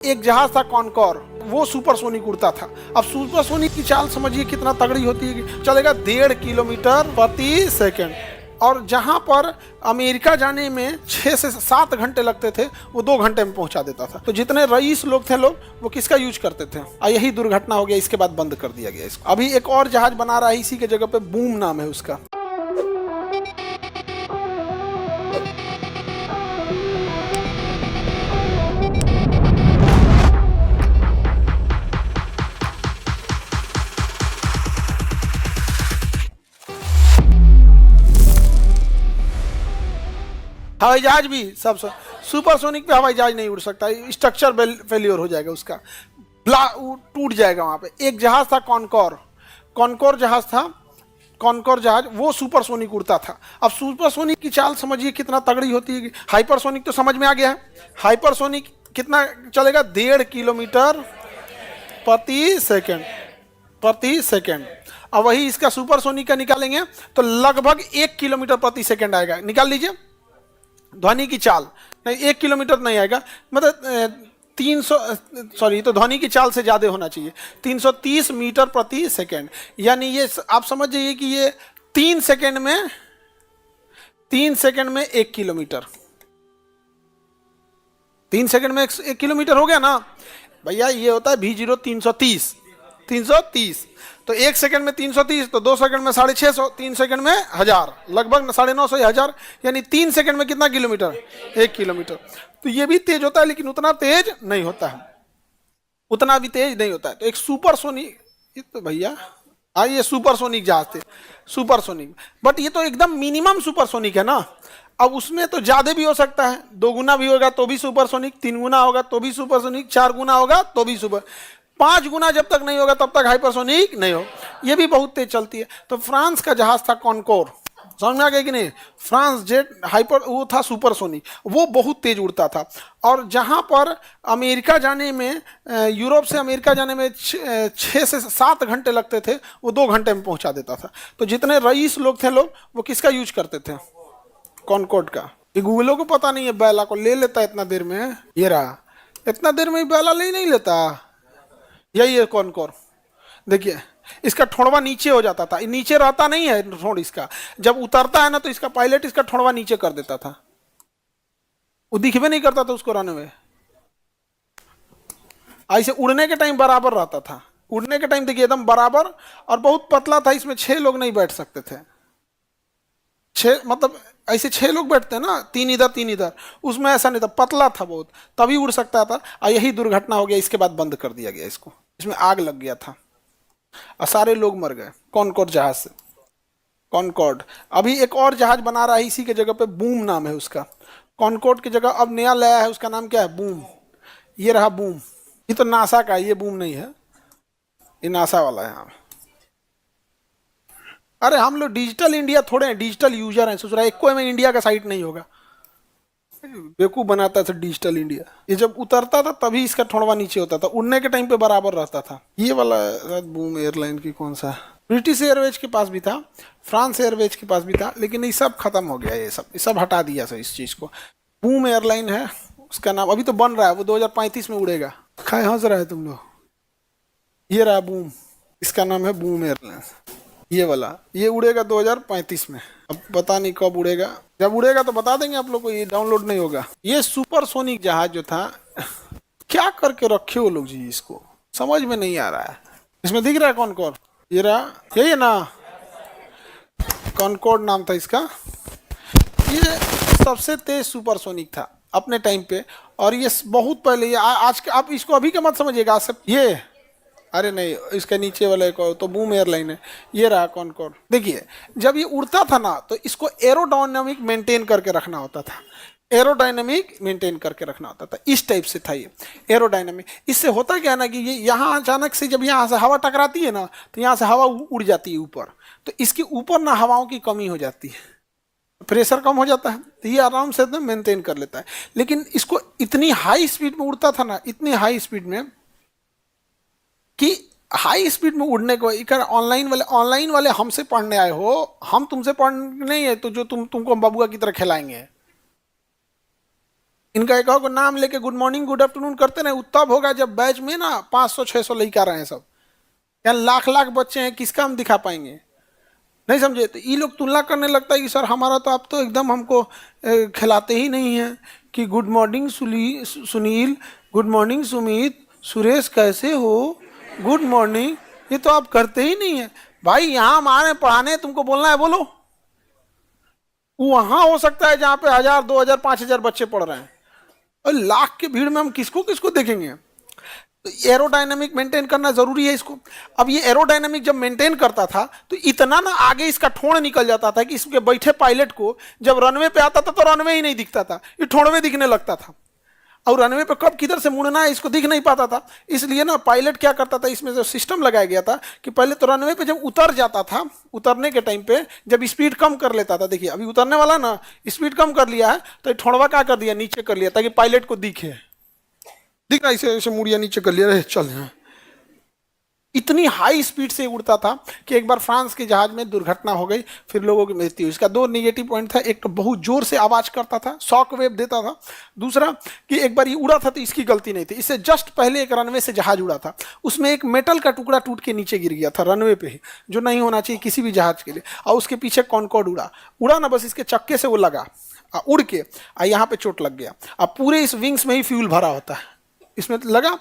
एक जहाज था कॉनकॉर, वो सुपरसोनिक उड़ता था। अब सुपरसोनिक की चाल समझिए कितना तगड़ी होती है, चलेगा 1.5 किलोमीटर प्रति सेकंड। और जहां पर अमेरिका जाने में 6 से 7 घंटे लगते थे, वो 2 घंटे में पहुंचा देता था। तो जितने रईस लोग थे वो किसका यूज करते थे। यही दुर्घटना हो गया, इसके बाद बंद कर दिया गया इसको। अभी एक और जहाज बना रहा है इसी के जगह पे, बूम नाम है उसका। हवाई जहाज भी सब सुपरसोनिक पे हवाई जहाज नहीं उड़ सकता, स्ट्रक्चर फेलियर हो जाएगा उसका, टूट जाएगा। वहां पे एक जहाज था कॉनकॉर जहाज था। कॉनकॉर जहाज वो सुपरसोनिक उड़ता था। अब सुपरसोनिक की चाल समझिए कितना तगड़ी होती है। हाइपरसोनिक तो समझ में आ गया है। हाइपरसोनिक कितना चलेगा, 1.5 किलोमीटर प्रति सेकंड। अब वही इसका सुपरसोनिक का निकालेंगे तो लगभग 1 किलोमीटर प्रति सेकंड आएगा। निकाल लीजिए ध्वनि की चाल। नहीं, 1 किलोमीटर नहीं आएगा, मतलब 300, सॉरी, तो ध्वनि की चाल से ज्यादा होना चाहिए। 330 मीटर प्रति सेकंड। यानी ये आप समझ जाइए कि ये 3 सेकंड में 1 किलोमीटर। 3 सेकंड में 1 किलोमीटर हो गया ना भैया। ये होता है V0 330। तो 1 सेकंड में 330, तो 2 सेकंड में 650, 3 सेकंड में 1000, लगभग 950 1000। यानी 3 सेकंड में कितना किलोमीटर, 1 किलोमीटर। तो ये भी तेज होता है, लेकिन उतना तेज नहीं होता है, उतना भी तेज नहीं होता है। तो एक सुपरसोनिक, तो भैया ये सुपरसोनिक जहाज थे, सुपरसोनिक। बट ये तो एकदम मिनिमम सुपरसोनिक है ना। अब उसमें तो ज्यादा भी हो सकता है, 2 गुना भी होगा तो भी सुपरसोनिक, 3 गुना होगा तो भी सुपरसोनिक, 4 गुना होगा तो भी सुपर, 5 गुना जब तक नहीं होगा तब तक हाइपरसोनिक नहीं हो। ये भी बहुत तेज चलती है। तो फ्रांस का जहाज था कॉनकॉर, समझ में आ गया कि नहीं। फ्रांस जेट हाइपर, वो था सुपरसोनिक, वो बहुत तेज उड़ता था। और जहां पर अमेरिका जाने में, यूरोप से अमेरिका जाने में 6 से 7 घंटे लगते थे, वो 2 घंटे में पहुंचा देता था। तो जितने रईस लोग थे वो किसका यूज करते थे, कॉनकॉर्ड का। ये गूगलों को पता नहीं है, बैला को ले लेता इतना देर में। ये रहा, इतना देर में बैला ले नहीं लेता। यही है कॉनकॉर। देखिए इसका ठोड़वा नीचे हो जाता था, नीचे रहता नहीं है ठोड़ इसका। जब उतरता है ना तो इसका पायलट इसका ठोड़वा नीचे कर देता था, वो दिखबे नहीं करता था उसको रहने में। ऐसे उड़ने के टाइम बराबर रहता था, उड़ने के टाइम देखिए एकदम बराबर। और बहुत पतला था, इसमें 6 लोग नहीं बैठ सकते थे। 6 मतलब ऐसे 6 लोग बैठते हैं ना, 3 इधर 3 इधर। उसमें ऐसा नहीं था, पतला था बहुत, तभी उड़ सकता था। और यही दुर्घटना हो गया, इसके बाद बंद कर दिया गया इसको। इसमें आग लग गया था और सारे लोग मर गए कॉनकॉर्ड जहाज से। कॉनकॉर्ड अभी एक और जहाज बना रहा है इसी के जगह पे, बूम नाम है उसका। कॉनकॉर्ड की जगह अब नया लाया है, उसका नाम क्या है, बूम। ये रहा बूम। ये तो नासा का है, ये बूम नहीं है, ये नासा वाला है। अरे हम लोग डिजिटल इंडिया थोड़े हैं, डिजिटल यूजर हैं। सोच रहा है एक में इंडिया का साइट नहीं होगा, बेवकूफ बनाता था डिजिटल इंडिया। ये जब उतरता था तभी इसका ठोड़वा नीचे होता था, उड़ने के टाइम पे बराबर रहता था। ये वाला बूम एयरलाइन की कौन सा, ब्रिटिश एयरवेज के पास भी था, फ्रांस एयरवेज के पास भी था, लेकिन ये सब खत्म हो गया। ये सब हटा दिया सर इस चीज को। बूम एयरलाइन है उसका नाम, अभी तो बन रहा है, वो 2035 में उड़ेगा। खाए हंस रहा है तुम लोग। ये रहा बूम, इसका नाम है बूम एयरलाइन। ये वाला ये उड़ेगा 2035 में। अब पता नहीं कब उड़ेगा, जब उड़ेगा तो बता देंगे आप लोग को। ये डाउनलोड नहीं होगा। ये सुपरसोनिक जहाज जो था, क्या करके रखे वो लोग जी, इसको समझ में नहीं आ रहा है। इसमें दिख रहा है कॉनकॉर्ड, ये रहा, यही है ना, कॉनकॉर्ड नाम था इसका। ये सबसे तेज सुपरसोनिक था अपने टाइम पे। और ये बहुत पहले, ये आज आप इसको अभी के मत समझिएगा आज से। ये अरे नहीं, इसके नीचे वाले को तो बूम एयरलाइन है। ये रहा कॉनकॉर्ड। देखिए जब ये उड़ता था ना तो इसको एरोडायनामिक मेंटेन करके रखना होता था, एरोडायनामिक मेंटेन करके रखना होता था। इस टाइप से था ये एरोडायनामिक। इससे होता क्या है ना कि ये यहाँ अचानक से जब यहाँ से हवा टकराती है ना, तो यहाँ से हवा उड़ जाती है ऊपर, तो इसके ऊपर ना हवाओं की कमी हो जाती है, प्रेशर कम हो जाता है, तो ये आराम से मेंटेन कर लेता है। लेकिन इसको इतनी हाई स्पीड में उड़ता था ना, इतनी हाई स्पीड में कि हाई स्पीड में उड़ने को इकर ऑनलाइन वाले हमसे पढ़ने आए हो, हम तुमसे पढ़ने नहीं है, तो जो तुमको हम बबुआ की तरह खिलाएंगे। इनका एक को नाम लेके गुड मॉर्निंग गुड आफ्टरनून करते रहे, तब होगा जब बैच में ना 500-600 लड़का रहे हैं सब, या लाख लाख बच्चे हैं, किसका हम दिखा पाएंगे? नहीं समझे? तो ये लोग तुलना करने लगता है कि सर हमारा तो आप तो एकदम हमको खिलाते ही नहीं हैं, कि good morning Sunil, good morning Sumit, Suresh कैसे हो, गुड मॉर्निंग, ये तो आप करते ही नहीं है। भाई यहाँ हम आ रहे हैं पढ़ाने, तुमको बोलना है बोलो। वहां हो सकता है जहां पे 1000, 2000, 5000 बच्चे पढ़ रहे हैं, और लाख की भीड़ में हम किसको किसको देखेंगे? तो एरोडायनामिक मेंटेन करना जरूरी है इसको। अब ये एरोडायनामिक जब मेंटेन करता था तो इतना ना आगे इसका ठोड़ निकल जाता था कि इसके बैठे पायलट को जब रनवे पे आता था तो रनवे ही नहीं दिखता था, ये ठोड़वे दिखने लगता था, और रनवे पे कब किधर से मुड़ना है इसको दिख नहीं पाता था। इसलिए ना पायलट क्या करता था, इसमें जो सिस्टम लगाया गया था कि पहले तो रनवे पे जब उतर जाता था, उतरने के टाइम पे जब स्पीड कम कर लेता था, देखिए अभी उतरने वाला ना स्पीड कम कर लिया है, तो ठोड़वा क्या कर दिया, नीचे कर लिया ताकि पायलट को दिखे, दिख रहा, इसे ऐसे मुड़िया नीचे कर लिया, चल यहाँ। इतनी हाई स्पीड से उड़ता था कि एक बार फ्रांस के जहाज में दुर्घटना हो गई, फिर लोगों की मृत्यु। इसका दो नेगेटिव पॉइंट था, एक तो बहुत जोर से आवाज करता था, शॉक वेव देता था, दूसरा कि एक बार ये उड़ा था तो इसकी गलती नहीं थी, इससे जस्ट पहले एक रनवे से जहाज उड़ा था, उसमें एक मेटल का टुकड़ा टूट के नीचे गिर गया था रनवे पे ही, जो नहीं होना चाहिए किसी भी जहाज के लिए, और उसके पीछे कॉनकॉर्ड उड़ा ना, बस इसके चक्के से वो लगा उड़ के, यहाँ पे चोट लग गया। अब पूरे इस विंग्स में ही फ्यूल भरा होता है, इसमें लगा,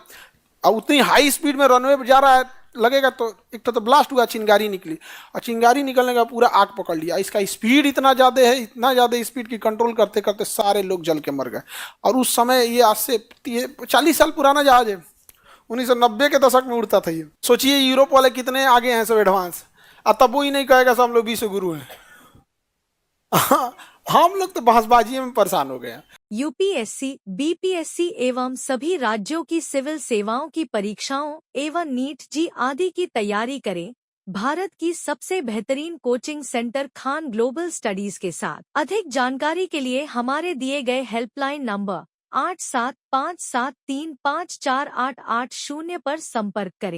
और उतनी हाई स्पीड में रनवे पे जा रहा है, लगेगा तो एक तो ब्लास्ट हुआ, चिंगारी निकली, और चिंगारी निकलने का पूरा आग पकड़ लिया। इसका स्पीड इतना ज़्यादा है, इतना ज़्यादा स्पीड की कंट्रोल करते करते सारे लोग जल के मर गए। और उस समय ये आज से 40 साल पुराना जहाज है, 1990 के दशक में उड़ता था ये। सोचिए यूरोप वाले कितने आगे हैं, सब एडवांस, और तब वो ही नहीं कहेगा सब हम लोग विश्व गुरु हैं। हम लोग तो बहसबाजी में परेशान हो गए हैं। यूपीएससी, बीपीएससी एवं सभी राज्यों की सिविल सेवाओं की परीक्षाओं एवं नीट जी आदि की तैयारी करें भारत की सबसे बेहतरीन coaching centre Khan global studies के साथ। अधिक जानकारी के लिए हमारे दिए गए हेल्पलाइन नंबर 8757354880 पर संपर्क करें।